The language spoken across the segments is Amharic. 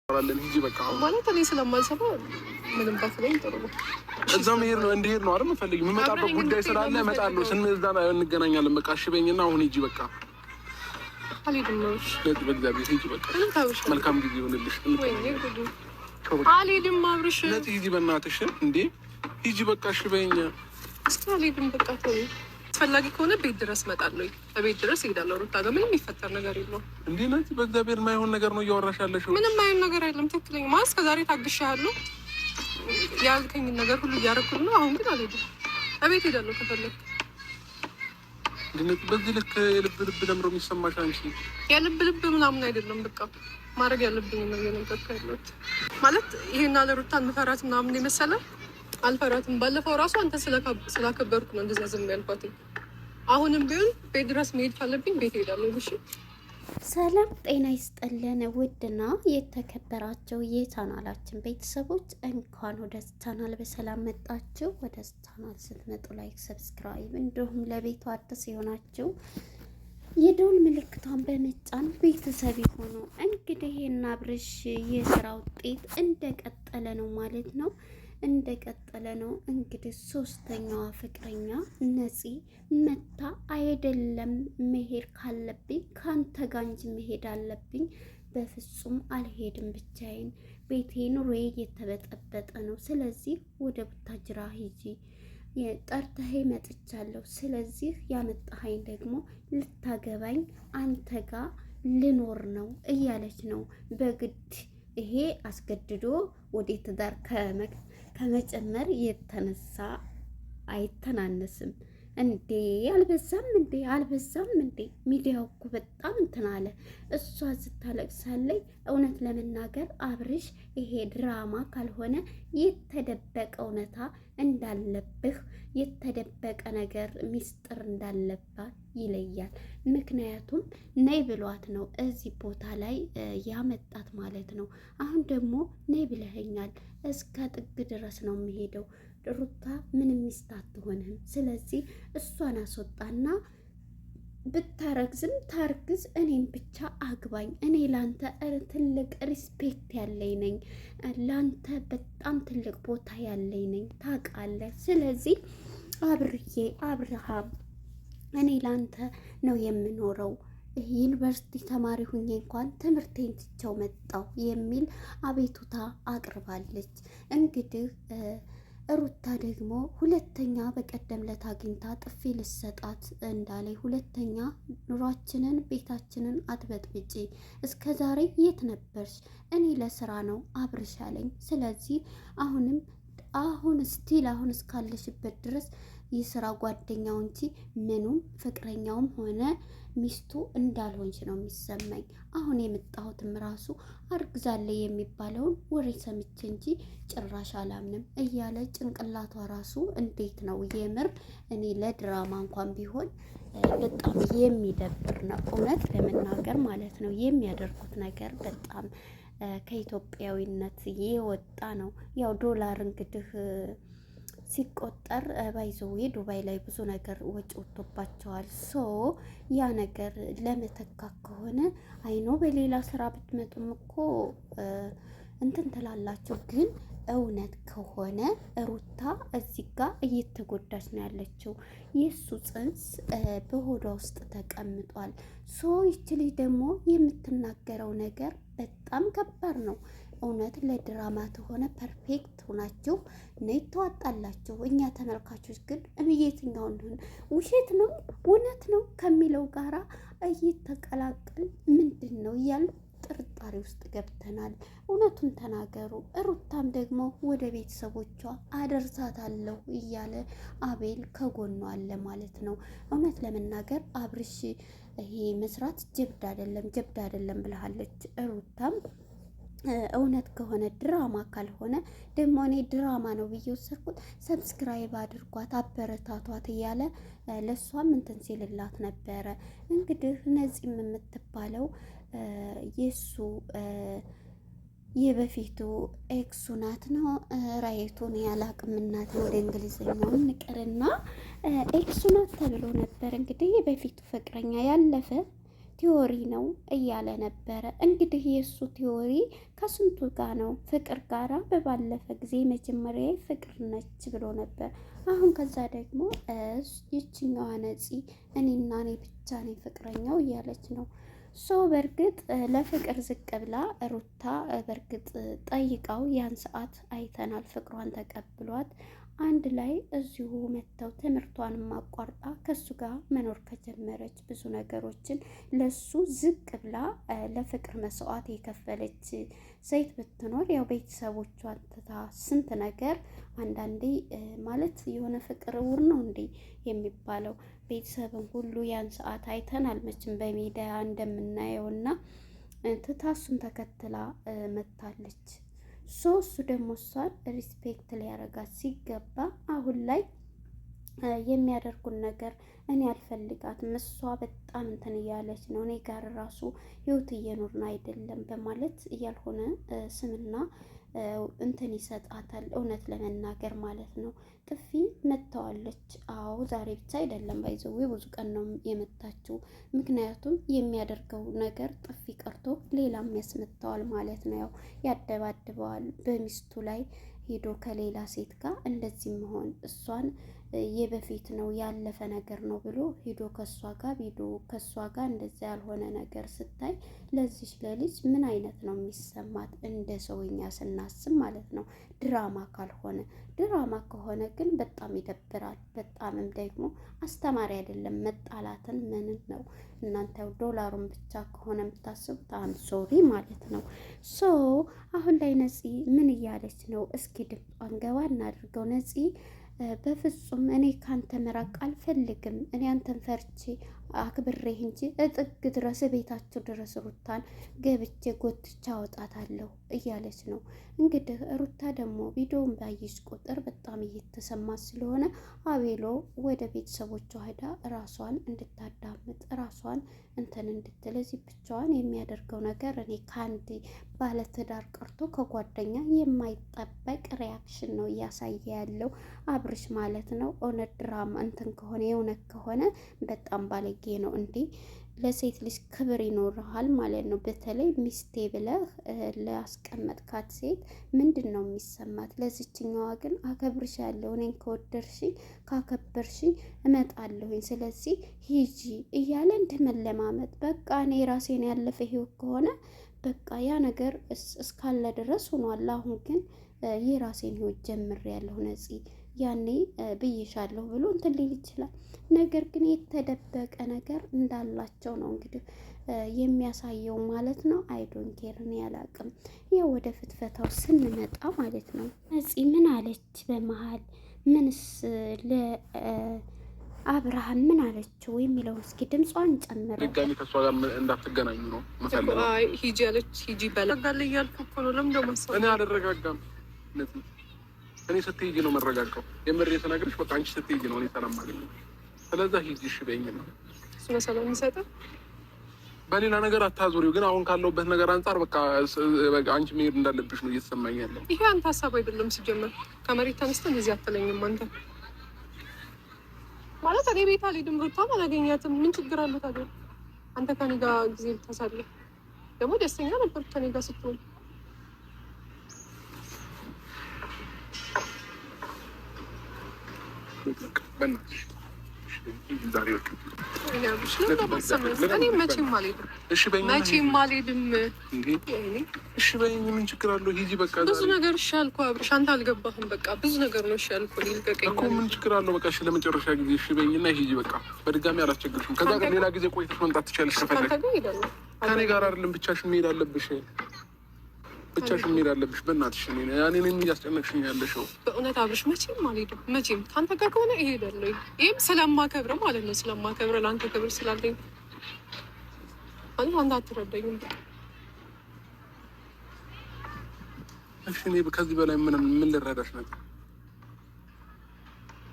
አራለን ሂጂ በቃ ማለት እኔ ስለማልሰማ ምንም ባትለኝ ጥሩ ነው። እዛም ይሄድ ነው እንዴት ነው አይደል? ፈልጊ የምመጣበት ጉዳይ ስላለ እመጣለሁ። ስንዛ እንገናኛለን። በቃ እሺ በይኝና አሁን ሂጂ በቃ አልሄድም ነው። እሺ በእግዚአብሔር ሂጂ በቃ መልካም ጊዜ ይሁንልሽ። አልሄድም አብርሽ ነፂ ሂጂ በእናትሽ እንዴ ሂጂ በቃ እሺ በይኝ። እስኪ አልሄድም በቃ ተው። አስፈላጊ ከሆነ ቤት ድረስ እመጣለሁ። ቤት ድረስ እሄዳለሁ። ሩታ ጋር ምንም የሚፈጠር ነገር የለውም። እንዴ ነፂ በእግዚአብሔር የማይሆን ነገር ነው እያወራሽ ያለሽው። ምንም የማይሆን ነገር አይደለም። ትክክለኛ ማለት ከዛሬ ታግሻለሁ። ያልከኝን ነገር ሁሉ እያደረኩ ነው። አሁን ግን አልሄድም። እቤት ሄዳለሁ ከፈለክ። ግን በዚህ ልክ የልብ ልብ ለምሮ የሚሰማሽ አንቺ? የልብ ልብ ምናምን አይደለም። በቃ ማድረግ ያለብኝ ነው እየነገርኩ ያለሁት። ማለት ይሄን አለ ሩታን መፈራት ምናምን የመሰለ አልፈራትም። ባለፈው ራሱ አንተ ስላከበርኩ ነው እንደዛ ዝም ያልኳት። አሁንም ቢሆን ቤት ድረስ መሄድ ካለብኝ ቤት ሄዳለሁ። እሺ ሰላም ጤና ይስጥልን። ውድና የተከበራችሁ የቻናላችን ቤተሰቦች እንኳን ወደ ቻናል በሰላም መጣችሁ። ወደ ቻናል ስትመጡ ላይክ፣ ሰብስክራይብ እንዲሁም ለቤቱ አዲስ የሆናችሁ የደውል ምልክቷን በመጫን ቤተሰብ ሆኖ እንግዲህ ይሄን አብርሽ የስራ ውጤት እንደቀጠለ ነው ማለት ነው። እንደቀጠለ ነው እንግዲህ ሶስተኛዋ ፍቅረኛ ነፂ መታ አይደለም መሄድ ካለብኝ ካንተ ጋር እንጂ መሄድ አለብኝ። በፍጹም አልሄድም፣ ብቻዬን ቤቴ ኑሮዬ እየተበጠበጠ ነው። ስለዚህ ወደ ቡታጅራ ሂጂ ጠርተህ መጥቻለሁ። ስለዚህ ያመጣኸኝ ደግሞ ልታገባኝ አንተ ጋር ልኖር ነው እያለች ነው በግድ። ይሄ አስገድዶ ወደ ትዳር ከመጨመር የተነሳ አይተናነስም እንዴ? አልበዛም እንዴ? አልበዛም እንዴ? ሚዲያው እኮ በጣም እንትን አለ። እሷ ስታለቅሳለኝ እውነት ለመናገር አብርሽ ይሄ ድራማ ካልሆነ የተደበቀ እውነታ እንዳለብህ የተደበቀ ነገር ሚስጥር እንዳለባት ይለያል። ምክንያቱም ነይ ብሏት ነው እዚህ ቦታ ላይ ያመጣት ማለት ነው። አሁን ደግሞ ነይ ብለኸኛል፣ እስከ ጥግ ድረስ ነው የሚሄደው። ሩታ ምንም ሚስት አትሆንም። ስለዚህ እሷን አስወጣና ብታረግዝም ታርግዝ፣ እኔም ብቻ አግባኝ። እኔ ላንተ ትልቅ ሪስፔክት ያለኝ ነኝ፣ ላንተ በጣም ትልቅ ቦታ ያለኝ ነኝ፣ ታውቃለህ። ስለዚህ አብርሃም እኔ ላንተ ነው የምኖረው። ዩኒቨርሲቲ ተማሪ ሁኜ እንኳን ትምህርቴን ትቼው መጣሁ የሚል አቤቱታ አቅርባለች። እንግዲህ ሩታ ደግሞ ሁለተኛ በቀደም ዕለት አግኝታ ጥፊ ልሰጣት እንዳለ ሁለተኛ ኑሯችንን ቤታችንን አትበጥብጪ፣ እስከ ዛሬ የት ነበርሽ? እኔ ለስራ ነው አብርሽ አለኝ። ስለዚህ አሁን እስካለሽበት ድረስ የስራ ጓደኛው እንጂ ምኑም ፍቅረኛውም ሆነ ሚስቱ እንዳልሆንሽ ነው የሚሰማኝ። አሁን የመጣሁትም ራሱ አርግዛለ የሚባለውን ወሬ ሰምቼ እንጂ ጭራሽ አላምንም እያለ ጭንቅላቷ ራሱ እንዴት ነው የምር። እኔ ለድራማ እንኳን ቢሆን በጣም የሚደብር ነው እውነት ለመናገር ማለት ነው። የሚያደርጉት ነገር በጣም ከኢትዮጵያዊነት የወጣ ነው። ያው ዶላር እንግዲህ ሲቆጠር ባይዘው ዱባይ ላይ ብዙ ነገር ወጪ ወጥቶባቸዋል። ያ ነገር ለመተካት ከሆነ አይኖ በሌላ ስራ ብትመጡም እኮ እንትን ትላላችሁ። ግን እውነት ከሆነ ሩታ እዚህ ጋር እየተጎዳች ነው ያለችው። የእሱ ጽንስ በሆዷ ውስጥ ተቀምጧል። ይች ልጅ ደግሞ የምትናገረው ነገር በጣም ከባድ ነው። እውነት ለድራማ ተሆነ ፐርፌክት ሆናችሁ ነይ ተዋጣላችሁ። እኛ ተመልካቾች ግን የትኛው እንደሆነ ውሸት ነው እውነት ነው ከሚለው ጋራ እየተቀላቀል ምንድን ነው እያል ጥርጣሬ ውስጥ ገብተናል። እውነቱን ተናገሩ። ሩታም ደግሞ ወደ ቤተሰቦቿ አደርሳታለሁ እያለ አቤል ከጎኗ አለ ማለት ነው። እውነት ለመናገር አብርሽ ይሄ መስራት ጀብድ አይደለም ብለሃለች ሩታም። እውነት ከሆነ ድራማ ካልሆነ ደግሞ እኔ ድራማ ነው ብዬ ወሰድኩት። ሰብስክራይብ አድርጓት አበረታቷት እያለ ለእሷም እንትን ሲልላት ነበረ። እንግዲህ ነፂም የምትባለው የሱ የበፊቱ ኤክሱ ናት ነው ራይቱን ያላቅም እናት ወደ እንግሊዝኛው ንቅርና ኤክሱ ናት ተብሎ ነበር። እንግዲህ የበፊቱ ፍቅረኛ ያለፈ ቲዮሪ ነው እያለ ነበረ። እንግዲህ የእሱ ቲዮሪ ከስንቱ ጋር ነው? ፍቅር ጋራ በባለፈ ጊዜ መጀመሪያ ፍቅር ነች ብሎ ነበር። አሁን ከዛ ደግሞ ይችኛዋ ነፂ እኔና እኔ ብቻ ነኝ ፍቅረኛው እያለች ነው። በእርግጥ ለፍቅር ዝቅ ብላ ሩታ በእርግጥ ጠይቃው ያን ሰዓት አይተናል። ፍቅሯን ተቀብሏት አንድ ላይ እዚሁ መተው ትምህርቷንም አቋርጣ ከሱ ጋር መኖር ከጀመረች ብዙ ነገሮችን ለሱ ዝቅ ብላ ለፍቅር መስዋዕት የከፈለች ሴት ብትኖር ያው ቤተሰቦቿን ትታ ስንት ነገር አንዳንዴ ማለት የሆነ ፍቅር እውር ነው እንዴ የሚባለው። ቤተሰብን ሁሉ ያን ሰዓት አይተናል መቼም በሚዲያ እንደምናየውና ትታ እሱን ተከትላ መታለች። እሱ ደግሞ እሷን ሪስፔክት ሊያረጋት ሲገባ አሁን ላይ የሚያደርጉን ነገር እኔ አልፈልጋትም፣ እሷ በጣም እንትን እያለች ነው፣ እኔ ጋር ራሱ ህይወት እየኖርን አይደለም በማለት እያልሆነ ስምና እንትን ይሰጣታል። እውነት ለመናገር ማለት ነው። ጥፊ መታዋለች። አዎ ዛሬ ብቻ አይደለም ባይዘው ብዙ ቀን ነው የመታችው። ምክንያቱም የሚያደርገው ነገር ጥፊ ቀርቶ ሌላም ያስመታዋል ማለት ነው። ያው ያደባድበዋል በሚስቱ ላይ ሄዶ ከሌላ ሴት ጋር እንደዚህ መሆን እሷን የበፊት ነው ያለፈ ነገር ነው ብሎ ሄዶ ከሷ ጋር እንደዛ ያልሆነ ነገር ስታይ ለዚች ለልጅ ምን አይነት ነው የሚሰማት? እንደ ሰውኛ ስናስብ ማለት ነው። ድራማ ካልሆነ ድራማ ከሆነ ግን በጣም ይደብራል። በጣምም ደግሞ አስተማሪ አይደለም። መጣላትን ምንን ነው እናንተ ዶላሩን ብቻ ከሆነ የምታስቡት ሶሪ ማለት ነው። አሁን ላይ ነፂ ምን እያለች ነው? እስኪ ድምጿን ገባ እናድርገው። ነፂ በፍጹም እኔ ካንተ መራቅ አልፈልግም። እኔ አንተን ፈርቼ አክብሬህ እንጂ እጥግ ድረስ ቤታቸው ድረስ ሩታን ገብቼ ጎትቻ አወጣታለሁ እያለች ነው። እንግዲህ ሩታ ደግሞ ቪዲዮውን ባየች ቁጥር በጣም እየተሰማት ስለሆነ አቤሎ ወደ ቤተሰቦቿ ሄዳ ራሷን እንድታዳምጥ ራሷን እንትን እንድትል እዚህ ብቻዋን የሚያደርገው ነገር እኔ ከአንድ ባለትዳር ቀርቶ ከጓደኛ የማይጠበቅ ሪያክሽን ነው እያሳየ ያለው አብርሽ ማለት ነው። እውነት ድራማ እንትን ከሆነ የእውነት ከሆነ በጣም ባለጌ ነው እንዴ! ለሴት ልጅ ክብር ይኖርሃል ማለት ነው። በተለይ ሚስቴ ብለህ ላስቀመጥካት ሴት ምንድን ነው የሚሰማት? ለዚችኛዋ ግን አከብርሻለሁ፣ እኔን ከወደድሽኝ ካከበርሽኝ እመጣለሁኝ፣ ስለዚህ ሂጂ እያለ እንደ መለማመጥ በቃ እኔ ራሴን ያለፈ ህይወት ከሆነ በቃ ያ ነገር እስካለ ድረስ ሆኗል። አሁን ግን የራሴን ህይወት ጀምሬያለሁ ነፂ ያኔ ብዬሻለሁ ብሎ እንትን ሊል ይችላል። ነገር ግን የተደበቀ ነገር እንዳላቸው ነው እንግዲህ የሚያሳየው ማለት ነው። አይዶን ኬር እኔ አላቅም። ያው ወደ ፍትፈታው ስንመጣ ማለት ነው ነፂ ምን አለች በመሀል ምንስ ለአብርሃም ምን አለችው የሚለው እስኪ ድምጿን ጨምረ ድጋሚ ከእሷ ጋር እንዳትገናኙ ነው መፈለግ። ሂጂ አለች። ሂጂ በላጋለ እያልኩ እኮ ነው። ለምን ደሞ እኔ አልረጋጋም። እኔ ስትሄጂ ነው መረጋጋው። የምር የተናገረች በቃ አንቺ ስትሄጂ ነው እኔ ሰላም ማግኘት። ስለዛ ሂጂ እሺ በይኝ ነው እሱ መሰለው የሚሰጠው። በሌላ ነገር አታዙሪው። ግን አሁን ካለውበት ነገር አንጻር በቃ አንቺ መሄድ እንዳለብሽ ነው እየተሰማኝ ያለው። ይሄ አንተ ሀሳብ አይደለም ሲጀመር። ከመሬት ተነስተን እዚህ አትለኝም አንተ ማለት እኔ ቤት አልሄድም፣ ሩታም አላገኛትም። ምን ችግር አለው ታዲያ? አንተ ከኔ ጋር ጊዜ ልታሳልፍ ደግሞ ደስተኛ ነበር ከኔ ጋር ስትሆን። በእናትሽ እኔ መቼም አልሄድም። እሺ በይኝ፣ ምን ችግር አለው? ሂጂ በቃ። ብዙ ነገር እሺ አልኩህ አብርሽ፣ አንተ አልገባህም። በቃ ብዙ ነገር ነው እሺ አልኩህ። ልቀቀኝ እኮ ምን ችግር አለው? በቃ እሺ፣ ለመጨረሻ ጊዜ እሺ በይኝና ሂጂ በቃ። በድጋሚ አላስቸግርሽም። ከዛ ግን ሌላ ጊዜ ቆይተሽ መምጣት ትችያለሽ ከፈለግሽ። ከእኔ ጋር አይደለም ብቻሽን መሄድ አለብሽ። ብቻሽን መሄድ አለብሽ። በእናትሽ እኔን እያስጨነቅሽኝ ያለሽው። በእውነት አብርሽ መቼም አልሄድም። መቼም ከአንተ ጋር ከሆነ እሄዳለሁ። ይህም ስለማከብረ ማለት ነው። ስለማከብረ ለአንተ ክብር ስላለኝ አንተ አትረዳኝም። እሺ እኔ ከዚህ በላይ ምን ልረዳሽ ነበር?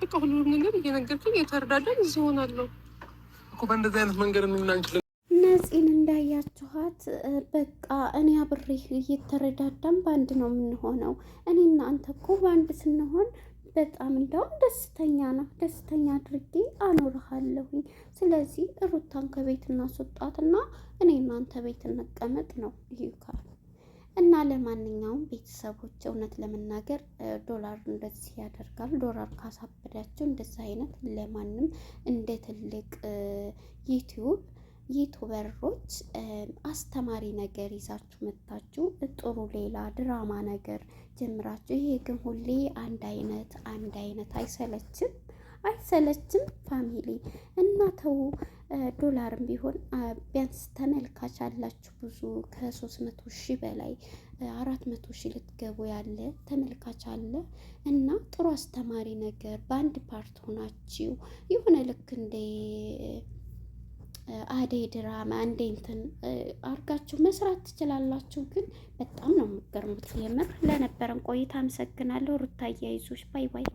በቃ ሁሉም ነገር እየነገርኩኝ የተረዳዳን እዚህ ሆናለሁ እኮ። በእንደዚህ አይነት መንገድ እኔና አንቺ ነፂን እንዳያችኋት በቃ እኔ አብሬህ እየተረዳዳን በአንድ ነው የምንሆነው። እኔና አንተ እኮ በአንድ ስንሆን በጣም እንደውም ደስተኛ ነው። ደስተኛ አድርጌ አኖርሃለሁኝ። ስለዚህ ሩታን ከቤት እናስወጣትና እኔ እናንተ ቤት እንቀመጥ ነው ይካል እና ለማንኛውም ቤተሰቦች እውነት ለመናገር ዶላር እንደዚህ ያደርጋል። ዶላር ካሳበዳቸው እንደዚህ አይነት ለማንም እንደ ትልቅ ዩቱበሮች አስተማሪ ነገር ይዛችሁ መታችሁ ጥሩ ሌላ ድራማ ነገር ጀምራችሁ። ይሄ ግን ሁሌ አንድ አይነት አይሰለችም ፋሚሊ እና ተው። ዶላርም ቢሆን ቢያንስ ተመልካች አላችሁ ብዙ ከ300,000 በላይ 400,000 ልትገቡ ያለ ተመልካች አለ እና ጥሩ አስተማሪ ነገር በአንድ ፓርት ሆናችሁ የሆነ ልክ እንደ አደይ ድራማ እንደ እንትን አርጋችሁ መስራት ትችላላችሁ። ግን በጣም ነው የምትገርሙት። የምር ለነበረን ቆይታ አመሰግናለሁ። ሩታዬ አይዞሽ። ባይ ባይ።